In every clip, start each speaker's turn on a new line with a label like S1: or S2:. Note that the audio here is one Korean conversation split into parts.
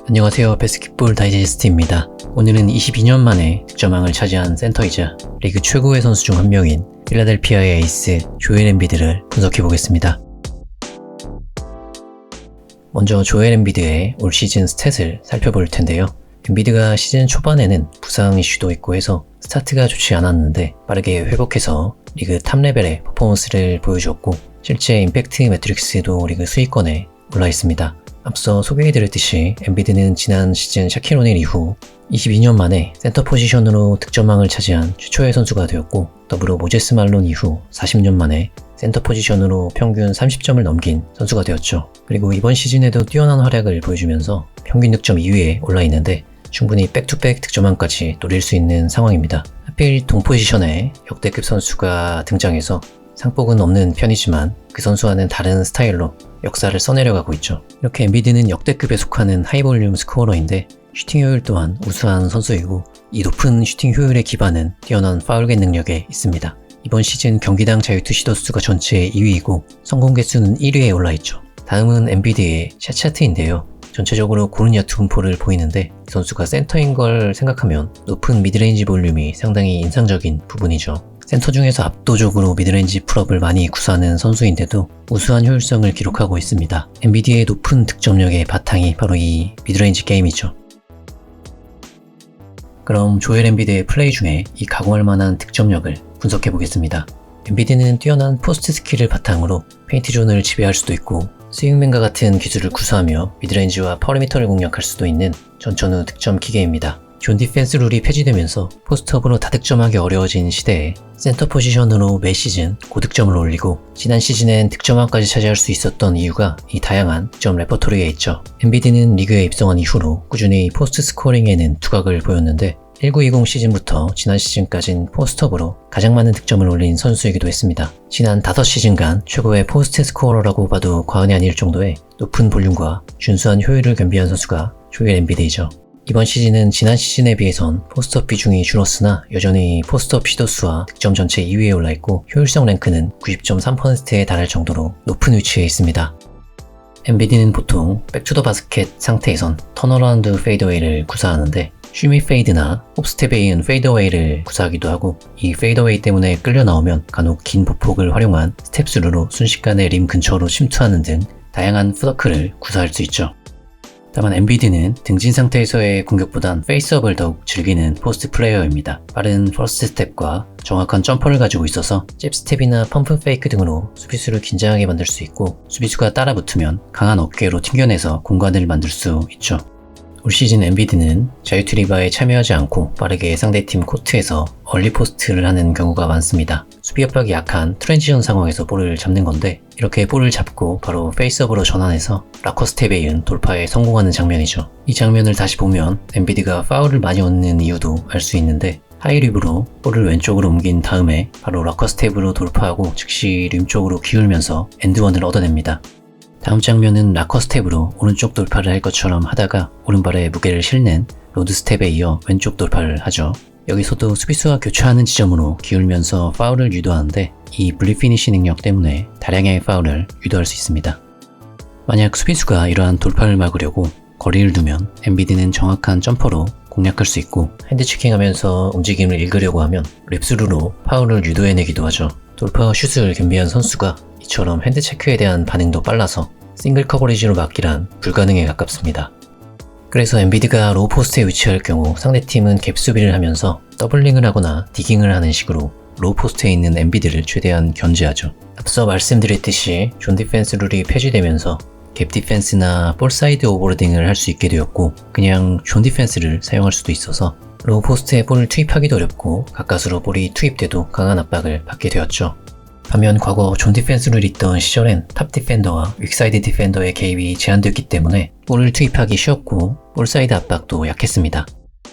S1: 안녕하세요. 배스킷볼 다이제스트입니다. 오늘은 22년 만에 득점왕을 차지한 센터이자 리그 최고의 선수 중 한 명인 필라델피아의 에이스 조엘 엠비드를 분석해보겠습니다. 먼저 조엘 엠비드의 올 시즌 스탯을 살펴볼 텐데요. 엠비드가 시즌 초반에는 부상 이슈도 있고 해서 스타트가 좋지 않았는데 빠르게 회복해서 리그 탑 레벨의 퍼포먼스를 보여주었고 실제 임팩트 매트릭스도 리그 수위권에 올라 있습니다. 앞서 소개해드렸듯이 엠비드는 지난 시즌 샤킬 오닐 이후 22년 만에 센터 포지션으로 득점왕을 차지한 최초의 선수가 되었고 더불어 모제스 말론 이후 40년 만에 센터 포지션으로 평균 30점을 넘긴 선수가 되었죠. 그리고 이번 시즌에도 뛰어난 활약을 보여주면서 평균 득점 2위에 올라 있는데 충분히 백투백 득점왕까지 노릴 수 있는 상황입니다. 하필 동포지션에 역대급 선수가 등장해서 상복은 없는 편이지만 그 선수와는 다른 스타일로 역사를 써내려가고 있죠. 이렇게 엠비드는 역대급에 속하는 하이볼륨 스코어러인데 슈팅 효율 또한 우수한 선수이고 이 높은 슈팅 효율의 기반은 뛰어난 파울겟 능력에 있습니다. 이번 시즌 경기당 자유투 시도 수가 전체 2위이고 성공 개수는 1위에 올라있죠. 다음은 엠비드의 샷 차트인데요. 전체적으로 고른 야투 분포를 보이는데 이 선수가 센터인 걸 생각하면 높은 미드레인지 볼륨이 상당히 인상적인 부분이죠. 센터 중에서 압도적으로 미드레인지 풀업을 많이 구사하는 선수인데도 우수한 효율성을 기록하고 있습니다. 엠비드의 높은 득점력의 바탕이 바로 이 미드레인지 게임이죠. 그럼 조엘 엠비드의 플레이 중에 이 각오할 만한 득점력을 분석해보겠습니다. 엠비드는 뛰어난 포스트 스킬을 바탕으로 페인트 존을 지배할 수도 있고 스윙맨과 같은 기술을 구사하며 미드레인지와 퍼리미터를 공략할 수도 있는 전천후 득점 기계입니다. 존 디펜스 룰이 폐지되면서 포스트업으로 다득점하기 어려워진 시대에 센터 포지션으로 매 시즌 고득점을 올리고 지난 시즌엔 득점왕까지 차지할 수 있었던 이유가 이 다양한 득점 레퍼토리에 있죠. 엠비드는 리그에 입성한 이후로 꾸준히 포스트 스코어링에는 두각을 보였는데 1920 시즌부터 지난 시즌까진 포스트업으로 가장 많은 득점을 올린 선수이기도 했습니다. 지난 5시즌간 최고의 포스트 스코어러라고 봐도 과언이 아닐 정도의 높은 볼륨과 준수한 효율을 겸비한 선수가 조엘 엠비드이죠. 이번 시즌은 지난 시즌에 비해선 포스트업 비중이 줄었으나 여전히 포스트업 시도수와 득점 전체 2위에 올라있고 효율성 랭크는 90.3%에 달할 정도로 높은 위치에 있습니다. 엠비드는 보통 백투더 바스켓 상태에선 턴어라운드 페이드웨이를 구사하는데 쉬미 페이드나 홉스텝에 이은 페이드웨이를 구사하기도 하고 이 페이드웨이 때문에 끌려 나오면 간혹 긴 보폭을 활용한 스텝스루로 순식간에 림 근처로 침투하는 등 다양한 풋워크를 구사할 수 있죠. 다만 엠비드는 등진 상태에서의 공격보단 페이스업을 더욱 즐기는 포스트 플레이어입니다. 빠른 퍼스트 스텝과 정확한 점퍼를 가지고 있어서 잽 스텝이나 펌프 페이크 등으로 수비수를 긴장하게 만들 수 있고 수비수가 따라붙으면 강한 어깨로 튕겨내서 공간을 만들 수 있죠. 올 시즌 엠비드는 자유투 리바에 참여하지 않고 빠르게 상대팀 코트에서 얼리 포스트를 하는 경우가 많습니다. 수비 압박이 약한 트랜지션 상황에서 볼을 잡는 건데 이렇게 볼을 잡고 바로 페이스업으로 전환해서 락커 스텝에 이은 돌파에 성공하는 장면이죠. 이 장면을 다시 보면 엠비드가 파울을 많이 얻는 이유도 알 수 있는데 하이립으로 볼을 왼쪽으로 옮긴 다음에 바로 락커 스텝으로 돌파하고 즉시 림 쪽으로 기울면서 엔드원을 얻어냅니다. 다음 장면은 락커 스텝으로 오른쪽 돌파를 할 것처럼 하다가 오른발에 무게를 실는 로드 스텝에 이어 왼쪽 돌파를 하죠. 여기서도 수비수와 교차하는 지점으로 기울면서 파울을 유도하는데 이 블리 피니시 능력 때문에 다량의 파울을 유도할 수 있습니다. 만약 수비수가 이러한 돌파를 막으려고 거리를 두면 엠비드는 정확한 점퍼로 공략할 수 있고 핸드체킹하면서 움직임을 읽으려고 하면 랩스루로 파울을 유도해내기도 하죠. 돌파와 슛을 겸비한 선수가 이처럼 핸드체크에 대한 반응도 빨라서 싱글 커버리지로 막기란 불가능에 가깝습니다. 그래서 엠비드가 로우 포스트에 위치할 경우 상대팀은 갭 수비를 하면서 더블링을 하거나 디깅을 하는 식으로 로우 포스트에 있는 엠비드를 최대한 견제하죠. 앞서 말씀드렸듯이 존 디펜스 룰이 폐지되면서 갭 디펜스나 볼 사이드 오버로딩을 할 수 있게 되었고 그냥 존 디펜스를 사용할 수도 있어서 로우 포스트에 볼을 투입하기도 어렵고 가까스로 볼이 투입돼도 강한 압박을 받게 되었죠. 반면 과거 존 디펜스를 있던 시절엔 탑 디펜더와 윅사이드 디펜더의 개입이 제한되었기 때문에 볼을 투입하기 쉬웠고 볼사이드 압박도 약했습니다.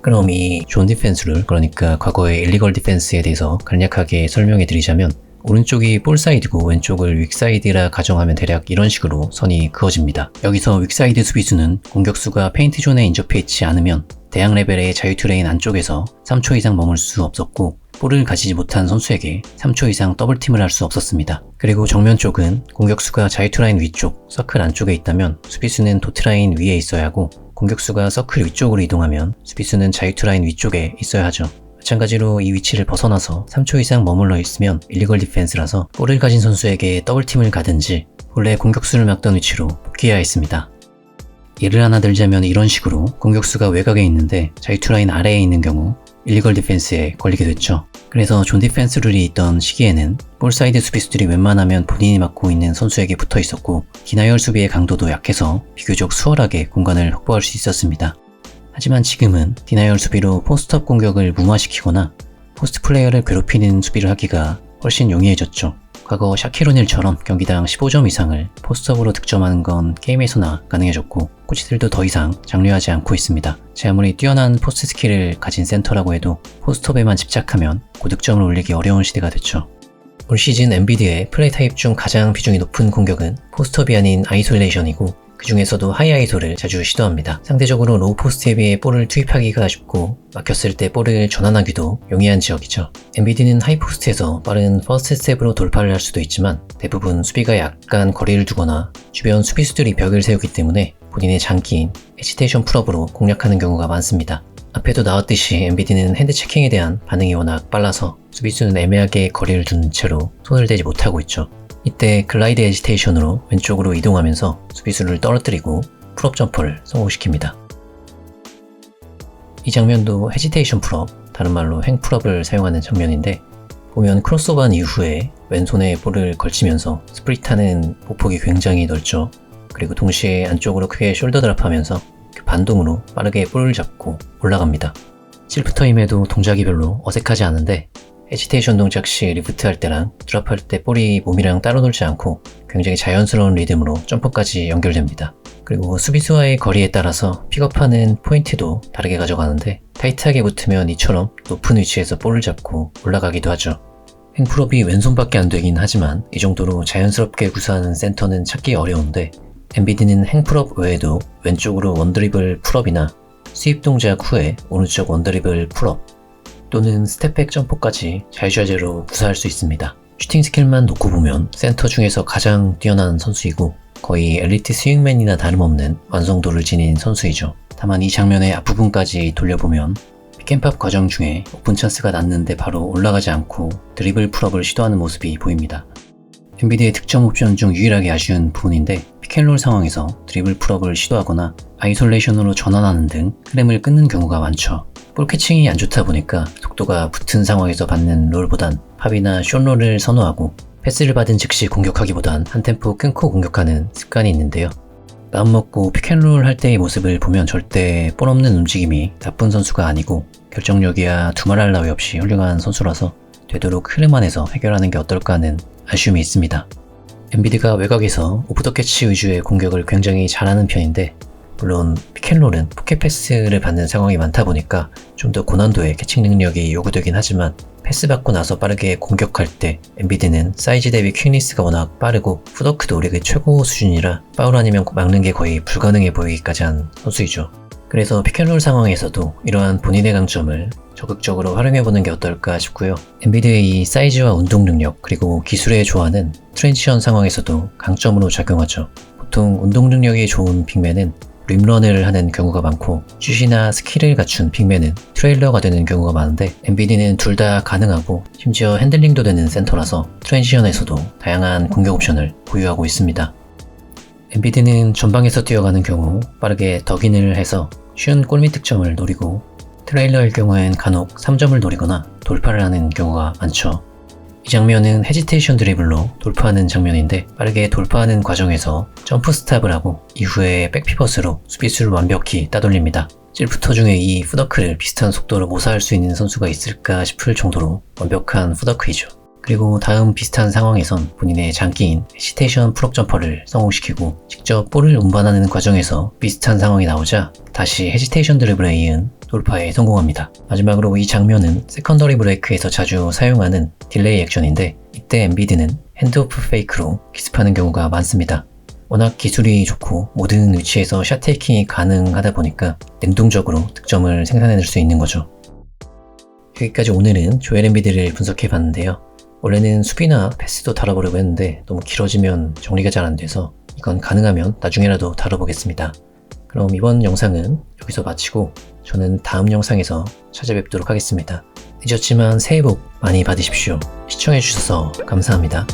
S1: 그럼 이 존 디펜스를 그러니까 과거의 일리걸 디펜스에 대해서 간략하게 설명해 드리자면 오른쪽이 볼사이드고 왼쪽을 윅사이드라 가정하면 대략 이런 식으로 선이 그어집니다. 여기서 윅사이드 수비수는 공격수가 페인트 존에 인접해 있지 않으면 대학 레벨의 자유투 레인 안쪽에서 3초 이상 머물 수 없었고 볼을 가지지 못한 선수에게 3초 이상 더블팀을 할 수 없었습니다. 그리고 정면 쪽은 공격수가 자유투 라인 위쪽, 서클 안쪽에 있다면 수비수는 도트 라인 위에 있어야 하고 공격수가 서클 위쪽으로 이동하면 수비수는 자유투 라인 위쪽에 있어야 하죠. 마찬가지로 이 위치를 벗어나서 3초 이상 머물러 있으면 일리걸 디펜스라서 볼을 가진 선수에게 더블팀을 가든지 본래 공격수를 막던 위치로 복귀해야 했습니다. 예를 하나 들자면 이런 식으로 공격수가 외곽에 있는데 자유투 라인 아래에 있는 경우 일리걸 디펜스에 걸리게 됐죠. 그래서 존 디펜스 룰이 있던 시기에는 볼사이드 수비수들이 웬만하면 본인이 맡고 있는 선수에게 붙어 있었고 디나이얼 수비의 강도도 약해서 비교적 수월하게 공간을 확보할 수 있었습니다. 하지만 지금은 디나이얼 수비로 포스트업 공격을 무마시키거나 포스트 플레이어를 괴롭히는 수비를 하기가 훨씬 용이해졌죠. 과거 샤킬 오닐처럼 경기당 15점 이상을 포스트업으로 득점하는 건 게임에서나 가능해졌고 코치들도 더 이상 장려하지 않고 있습니다. 제 아무리 뛰어난 포스트 스킬을 가진 센터라고 해도 포스트업에만 집착하면 고득점을 올리기 어려운 시대가 됐죠. 올 시즌 엔비디의 플레이 타입 중 가장 비중이 높은 공격은 포스트업이 아닌 아이솔레이션이고 그 중에서도 하이 아이솔을 자주 시도합니다. 상대적으로 로우 포스트에 비해 볼을 투입하기가 쉽고 막혔을 때 볼을 전환하기도 용이한 지역이죠. 엔비디는 하이 포스트에서 빠른 퍼스트 스텝으로 돌파를 할 수도 있지만 대부분 수비가 약간 거리를 두거나 주변 수비수들이 벽을 세우기 때문에 본인의 장기인 헤지테이션 풀업으로 공략하는 경우가 많습니다. 앞에도 나왔듯이 엔비디는 핸드 체킹에 대한 반응이 워낙 빨라서 수비수는 애매하게 거리를 둔 채로 손을 대지 못하고 있죠. 이때 글라이드 헤지테이션으로 왼쪽으로 이동하면서 수비수를 떨어뜨리고 풀업 점퍼를 성공시킵니다. 이 장면도 헤지테이션 풀업, 다른 말로 횡 풀업을 사용하는 장면인데 보면 크로스오버한 이후에 왼손에 볼을 걸치면서 스프릿하는 보폭이 굉장히 넓죠. 그리고 동시에 안쪽으로 크게 숄더 드랍하면서 그 반동으로 빠르게 볼을 잡고 올라갑니다. 실프터임에도 동작이 별로 어색하지 않은데 헤지테이션 동작 시 리프트할 때랑 드랍할 때 볼이 몸이랑 따로 놀지 않고 굉장히 자연스러운 리듬으로 점퍼까지 연결됩니다. 그리고 수비수와의 거리에 따라서 픽업하는 포인트도 다르게 가져가는데 타이트하게 붙으면 이처럼 높은 위치에서 볼을 잡고 올라가기도 하죠. 횡풀업이 왼손밖에 안 되긴 하지만 이 정도로 자연스럽게 구사하는 센터는 찾기 어려운데 엔비디는 횡풀업 외에도 왼쪽으로 원드리블 풀업이나 스윕 동작 후에 오른쪽 원드리블 풀업 또는 스텝백 점퍼까지 자유자재로 구사할 수 있습니다. 슈팅 스킬만 놓고 보면 센터 중에서 가장 뛰어난 선수이고 거의 엘리트 스윙맨이나 다름없는 완성도를 지닌 선수이죠. 다만 이 장면의 앞부분까지 돌려보면 픽앤팝 과정 중에 오픈 찬스가 났는데 바로 올라가지 않고 드리블 풀업을 시도하는 모습이 보입니다. 엔비디의 득점 옵션 중 유일하게 아쉬운 부분인데 픽앤롤 상황에서 드리블 풀업을 시도하거나 아이솔레이션으로 전환하는 등 흐름을 끊는 경우가 많죠. 볼 캐칭이 안 좋다 보니까 속도가 붙은 상황에서 받는 롤보단 팝이나 숏롤을 선호하고 패스를 받은 즉시 공격하기보단 한 템포 끊고 공격하는 습관이 있는데요. 마음먹고 픽앤롤 할 때의 모습을 보면 절대 볼 없는 움직임이 나쁜 선수가 아니고 결정력이야 두말할 나위 없이 훌륭한 선수라서 되도록 흐름 안에서 해결하는 게 어떨까 하는 아쉬움이 있습니다. 엔비디가 외곽에서 오프 더 캐치 위주의 공격을 굉장히 잘하는 편인데 물론 픽앤롤은 포켓 패스를 받는 상황이 많다 보니까 좀 더 고난도의 캐칭 능력이 요구되긴 하지만 패스 받고 나서 빠르게 공격할 때 엔비디는 사이즈 대비 퀵니스가 워낙 빠르고 풋워크도 리그 최고 수준이라 파울 아니면 막는 게 거의 불가능해 보이기까지 한 선수이죠. 그래서 픽앤롤 상황에서도 이러한 본인의 강점을 적극적으로 활용해보는 게 어떨까 싶고요. 엔비디의 이 사이즈와 운동 능력 그리고 기술의 조화는 트랜지션 상황에서도 강점으로 작용하죠. 보통 운동 능력이 좋은 빅맨은 림런을 하는 경우가 많고 슛이나 스킬을 갖춘 빅맨은 트레일러가 되는 경우가 많은데 엔비디는 둘 다 가능하고 심지어 핸들링도 되는 센터라서 트랜지션에서도 다양한 공격 옵션을 보유하고 있습니다. 엔비디는 전방에서 뛰어가는 경우 빠르게 덕인을 해서 쉬운 골밑 득점을 노리고 트레일러일 경우엔 간혹 3점을 노리거나 돌파를 하는 경우가 많죠. 이 장면은 헤지테이션 드리블로 돌파하는 장면인데 빠르게 돌파하는 과정에서 점프 스탑을 하고 이후에 백피벗으로 수비수를 완벽히 따돌립니다. 셀프터 중에 이 풋워크를 비슷한 속도로 모사할 수 있는 선수가 있을까 싶을 정도로 완벽한 풋워크이죠. 그리고 다음 비슷한 상황에선 본인의 장기인 헤지테이션 풀업 점퍼를 성공시키고 직접 볼을 운반하는 과정에서 비슷한 상황이 나오자 다시 헤지테이션 드리블에 이은 돌파에 성공합니다. 마지막으로 이 장면은 세컨더리 브레이크에서 자주 사용하는 딜레이 액션인데 이때 엔비디는 핸드오프 페이크로 기습하는 경우가 많습니다. 워낙 기술이 좋고 모든 위치에서 샷 테이킹이 가능하다 보니까 능동적으로 득점을 생산해낼 수 있는 거죠. 여기까지 오늘은 조엘 엔비디를 분석해봤는데요. 원래는 수비나 패스도 다뤄보려고 했는데 너무 길어지면 정리가 잘 안 돼서 이건 가능하면 나중에라도 다뤄보겠습니다. 그럼 이번 영상은 여기서 마치고 저는 다음 영상에서 찾아뵙도록 하겠습니다. 늦었지만 새해 복 많이 받으십시오. 시청해주셔서 감사합니다.